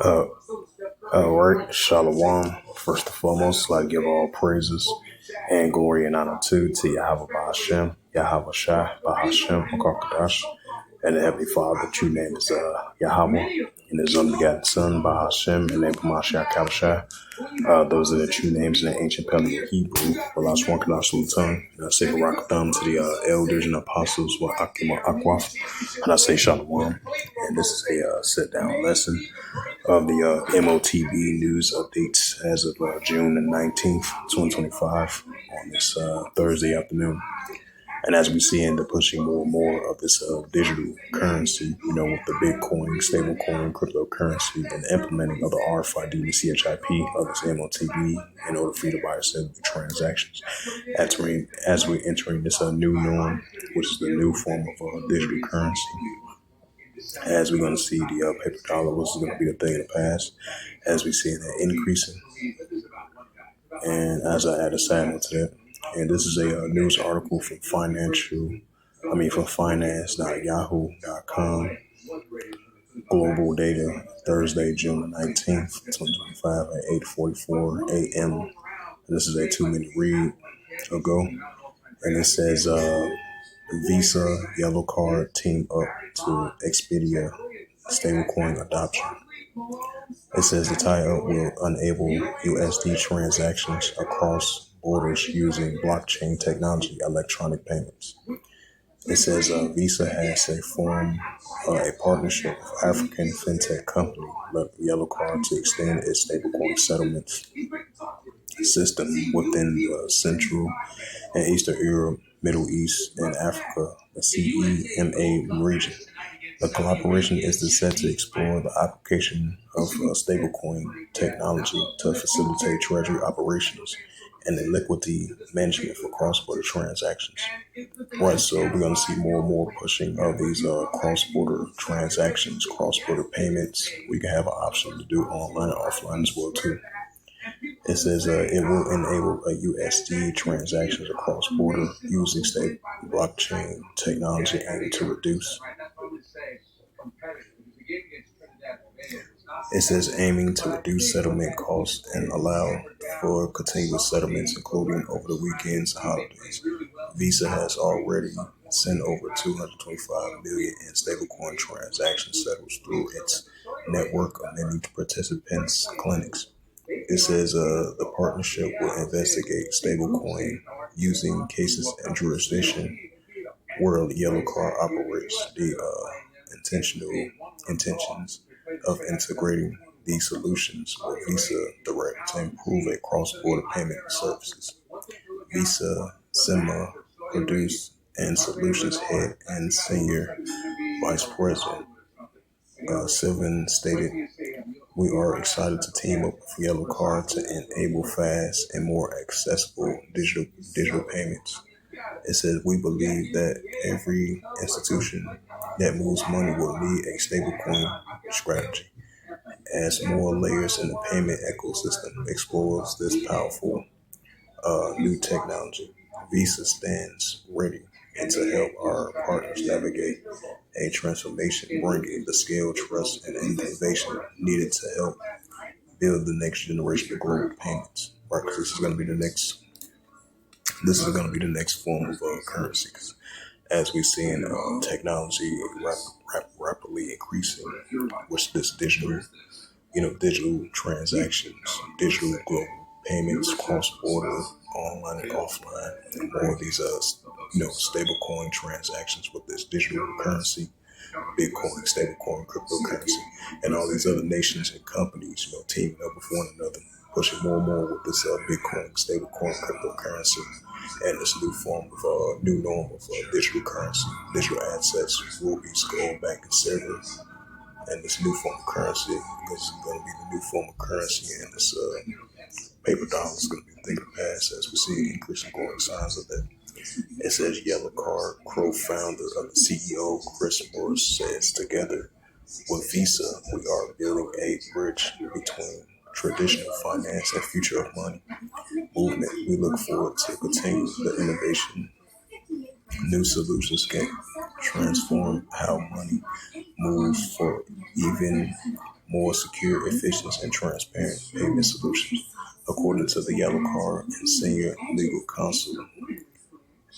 Uh, all right, Shalom. First and foremost, I give all praises and glory and honor to Yahweh Bahashem, Yahweh Shai, Bahashem, Makakadash, and the Heavenly Father. The true name is Yahweh, and His unbegotten Son, Bahashem, and name Mashiach Kabashai. Those are the true names in the ancient Paleo Hebrew. Well, I was walking out some tongue, and I say Barakadam to the elders and apostles, wa Akima Akwaf, and I say Shalom. And this is a sit-down lesson of the M.O.T.B news updates as of June the 19th, 2025, on this Thursday afternoon. And as we see into pushing more and more of this digital currency, with the Bitcoin, stablecoin, cryptocurrency, and implementing of the RFID and the CHIP of this M.O.T.B in order for you to buy or sell the transactions. As we're entering this new norm, which is the new form of digital currency, as we're going to see the paper dollar, which is going to be the thing of the past, as we see that increasing. And as I add a side note to that, and this is a news article from from finance.yahoo.com, global data, Thursday, June 19th, 2025 at 8:44 a.m. This is a 2-minute read ago, and it says Visa yellow card team up to Expedia stablecoin adoption. It says the tie-up will enable USD transactions across borders using blockchain technology, electronic payments. It says Visa has formed a partnership with African fintech company Yellow Card to extend its stablecoin settlements system within Central and Eastern Europe, Middle East, and Africa, the CEMA region. The collaboration is set to explore the application of stablecoin technology to facilitate treasury operations and the liquidity management for cross-border transactions. Right, so we're going to see more and more pushing of these cross-border transactions, cross-border payments. We can have an option to do online and offline as well too. It says it will enable USD transactions across border using stable blockchain technology aimed to reduce. It says aiming to reduce settlement costs and allow for continuous settlements, including over the weekends and holidays. Visa has already sent over 225 million in stablecoin transactions settled through its network of many participants' clinics. It says the partnership will investigate stablecoin using cases and jurisdiction where the yellow card operates. The intentions of integrating these solutions with Visa Direct to improve a cross-border payment services. Visa Cinema produced and solutions head and senior vice president Sylvan stated, "We are excited to team up with Yellow Card to enable fast and more accessible digital payments." It says, "We believe that every institution that moves money will need a stablecoin strategy. As more layers in the payment ecosystem explores this powerful new technology, Visa stands ready and to help our partners navigate a transformation, bringing the scale, trust, and innovation needed to help build the next generation of global payments." Right, because this is going to be the next form of currency. As we're seeing technology rapidly increasing, which this digital transactions, digital global payments, cross-border, online and offline, and more of these stablecoin transactions with this digital currency, Bitcoin, stablecoin, cryptocurrency, and all these other nations and companies, teaming up with one another, pushing more and more with this Bitcoin, stablecoin, cryptocurrency, and this new form of new norm of digital currency, digital assets, rubies, gold, bank, and silver, and this new form of currency is going to be the new form of currency, and this paper dollar is going to be the thing of the past as we see increasing growing signs of that. It says Yellow Card co-founder of the CEO Chris Morris says, "Together with Visa, we are building a bridge between traditional finance and future of money movement. We look forward to continue the innovation. New solutions can transform how money moves for even more secure, efficient, and transparent payment solutions. According to the Yellow Card and Senior Legal Counsel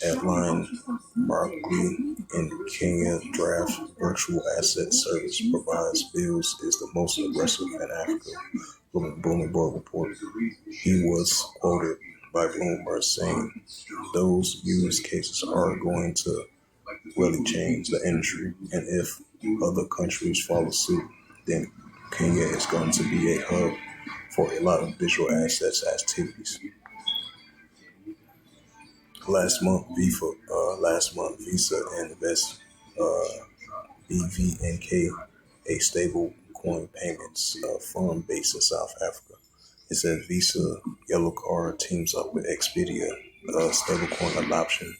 Adeline Markley in Kenya, draft virtual asset service provides bills is the most aggressive in Africa, Bloomberg reported. He was quoted by Bloomberg saying those use cases are going to really change the industry, and if other countries follow suit, then Kenya is going to be a hub for a lot of digital assets activities. Last month, Visa Invest BVNK, a stable coin payments firm based in South Africa. It says Visa Yellow Card teams up with Expedia. Stablecoin adoption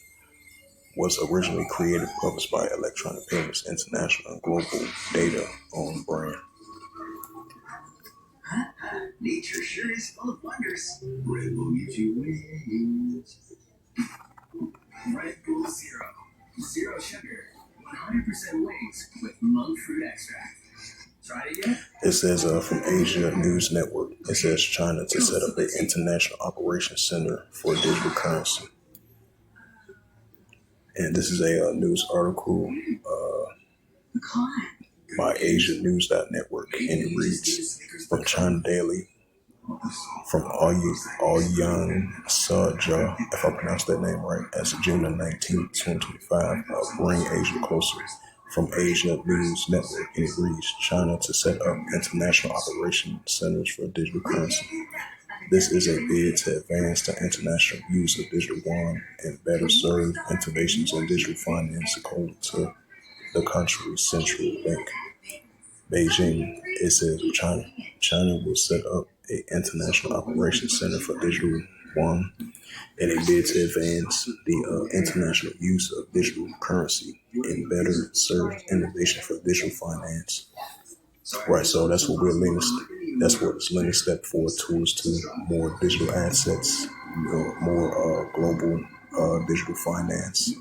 was originally created, published by Electronic Payments International and Global Data on brand. Nature sure is full of wonders. Red Bull gives you wings. Red Bull Zero. Zero sugar. 100% wings with monk fruit extract. Try it yet? It says from Asia News Network, it says China to set up an international operations center for digital currency. And this is a news article by Asia News Network, and it reads from China Daily, from Aoyang Saja, if I pronounced that name right, as of June 19, 2025, bring Asia closer. From Asia News Network, and it reads China to set up international operation centers for digital currency. This is a bid to advance the international use of digital yuan and better serve innovations in digital finance, according to the country's central bank. Beijing, it says China will set up an international operations center for digital yuan in a bid to advance the international use of digital currency and better serve innovation for digital finance. Right, so that's what we're leaning. That's what it's leaning step forward towards, to more digital assets, more global digital finance,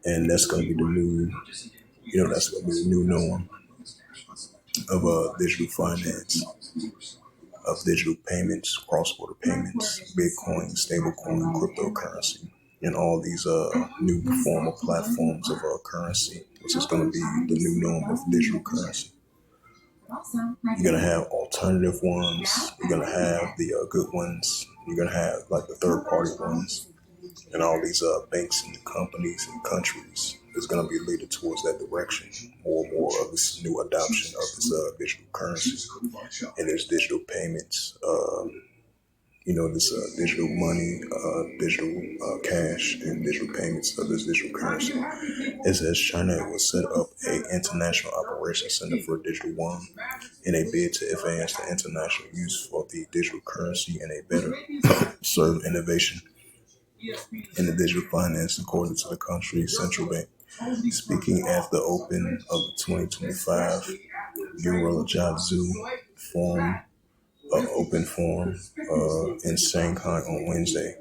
and that's going to be the new, that's going to be the new norm of digital finance, of digital payments, cross-border payments, Bitcoin, stablecoin, cryptocurrency, and all these new form of platforms of currency, which is going to be the new norm of digital currency. You're going to have alternative ones. You're going to have the good ones. You're going to have like the third-party ones. And all these banks and companies and countries is going to be leading towards that direction. More and more of this new adoption of this digital currency and this digital payments. This digital money, digital cash, and digital payments of this digital currency. It says China will set up an international operations center for digital yuan in a bid to advance the international use of the digital currency and a better serve innovation in the digital finance, according to the country's central bank. Speaking at the open of the 2025 Eurojazzu Forum, open forum in Shanghai on Wednesday,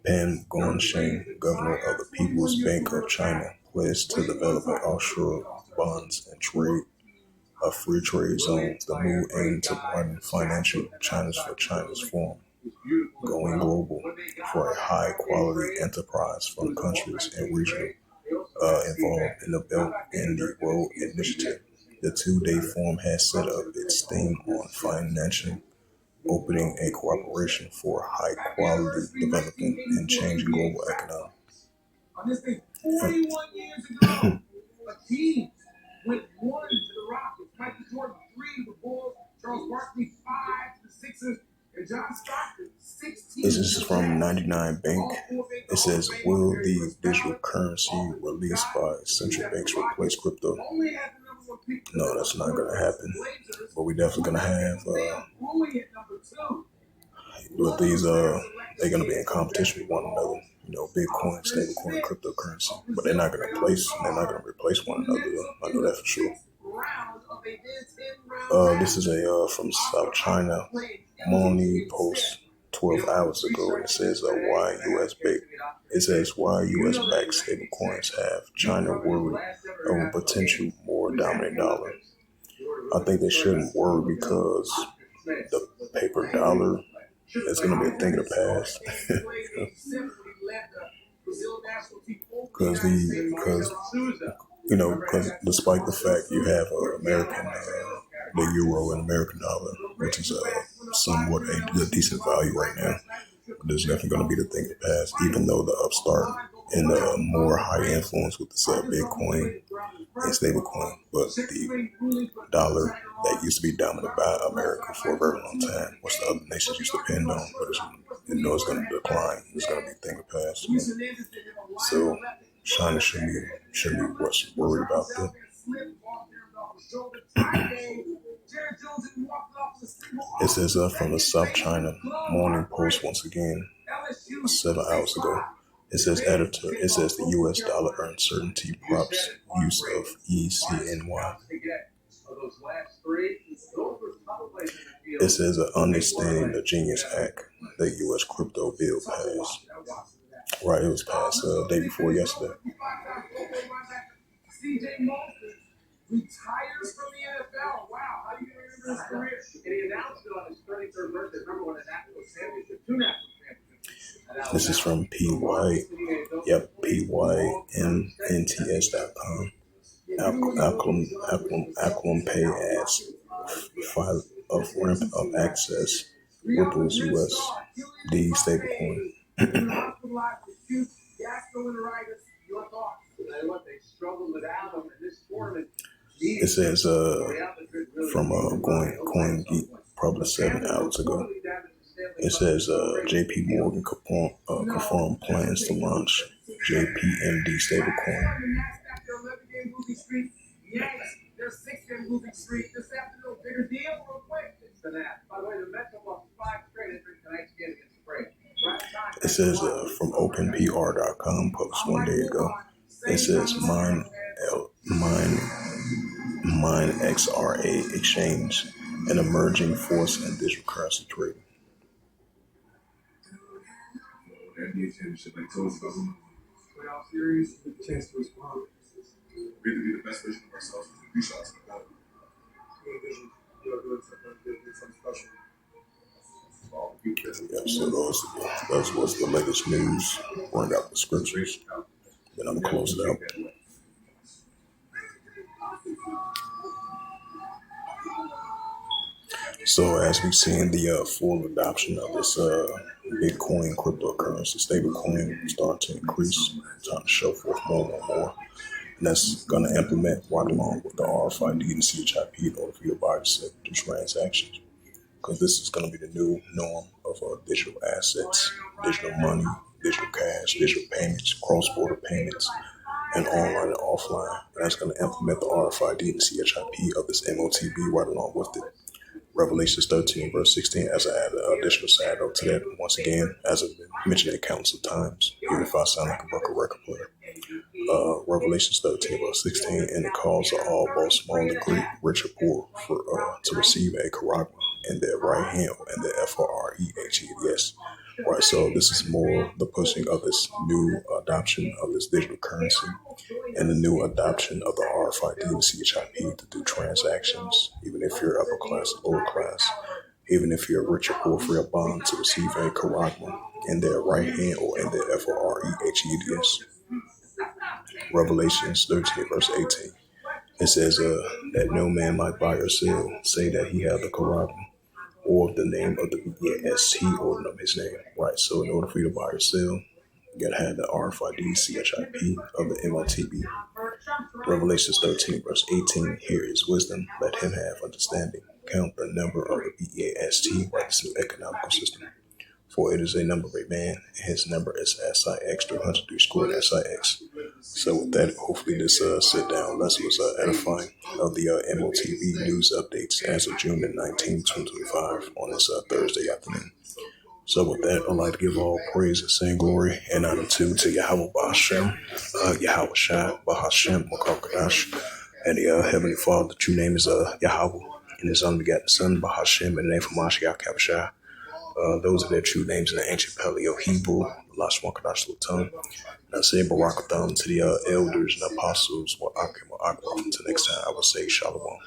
Pan Gongsheng, governor of the People's Bank of China, pledged to develop an offshore bonds and trade a free trade zone. The move aimed to broaden financial channels for China's forum, going global, for a high-quality enterprise from countries and regions involved in the Belt and the Road Initiative. The two-day forum has set up its theme on financial opening a cooperation for high-quality development and changing global economy. On this day 41 years ago, a team went 1 to the Rockets, Michael Jordan 3 to the Bulls, Charles Barkley 5 to the Sixers, and John Stockton 16. This is from 99 Bank. It says, will the digital currency released by central banks replace crypto? No, that's not going to happen. But we definitely going to have, with these, they're going to be in competition with one another. Bitcoin, stablecoin, cryptocurrency. But they're not going to replace one another. I know that for sure. This is from South China Morning Post 12 hours ago. And it says, why U.S. It says, why U.S.-backed stablecoins have China worried of a potential more dominant dollar. I think they shouldn't worry because the paper dollar is going to be a thing of the past. Because despite the fact you have the euro and American dollar, which is somewhat a decent value right now, but it's definitely going to be the thing of the past, even though the upstart and the more high influence with this Bitcoin and stablecoin. But the dollar that used to be dominant by America for a very long time, which the other nations used to depend on, but it's going to decline. It's going to be a thing of the past. So China shouldn't be worried about that. It says from the South China Morning Post once again, 7 hours ago. It says the U.S. dollar uncertainty props use of ECNY. It says understanding the Genius Act, the U.S. crypto bill passed. Right, it was passed day before yesterday. Retires from the NFL. Wow, how do you remember his career? And he announced it on his 33rd birthday. Remember when the national championship, 2 national championships. This is from PYMNTS.com. Acklam Pay adds 5 of ramp of access. Ripple's USD stablecoin. It says from CoinGeek, published 7 hours ago. It says JP Morgan confirmed plans to launch JPMD stablecoin. It says from OpenPR.com, published 1 day ago. It says Mine XRA Exchange, an emerging force in digital currency trading. NBA championship, like told us about playoff series, the chance to respond. We have to be the best version of ourselves with 3 shots in the ball. Yeah, so those was the latest news. Bring out the scriptures. Then I'm gonna close it out. So as we've seen the full adoption of this Bitcoin cryptocurrency, stablecoin start to increase, starting to show forth more and more. And that's going to implement right along with the RFID and CHIP in order for your buyer to do transactions. Because this is going to be the new norm of digital assets, digital money, digital cash, digital payments, cross-border payments, and online and offline. And that's going to implement the RFID and CHIP of this M.O.T.B right along with it. Revelations 13, verse 16, as I add an additional side note to that, once again, as I've been mentioning it countless of times, even if I sound like a broken record player. Revelations 13, verse 16, and it calls all, both small and great, rich or poor, to receive a charagma in their right hand and the FREHEDS. Right, so this is more the pushing of this new adoption of this digital currency and the new adoption of the RFID and CHIP to do transactions, even if you're upper class or lower class, even if you're rich or poor, for a bond to receive a charagma in their right hand or in their FREHEDS. Revelations 13, verse 18. It says that no man might buy or sell, say that he hath the charagma, or the name of the BAST, or his name. Right, so in order for you to buy or sell, you gotta have the RFID, CHIP of the M.O.T.B. Revelations 13, verse 18, here is wisdom, let him have understanding. Count the number of the BAST, right, this new economical system. For it is a number of a man, and his number is SIX, 303 squared SIX. So with that, hopefully this sit-down lesson was edifying of the M.O.T.B news updates as of June the 19th, 2025 on this Thursday afternoon. So with that, I'd like to give all praise and saying glory and honor to Yahweh Bahashem, Yahweh Shai, Bahashem, Makakadash, and the Heavenly Father. The true name is Yahweh, and his unbegotten Son, Bahashem, in the name of Mashiach Kabashai. Those are their true names in the ancient Paleo Hebrew, Lashwan Tongue. And I say Barakatham to the elders and apostles, or Akim or Akbar. Until next time, I will say Shalom.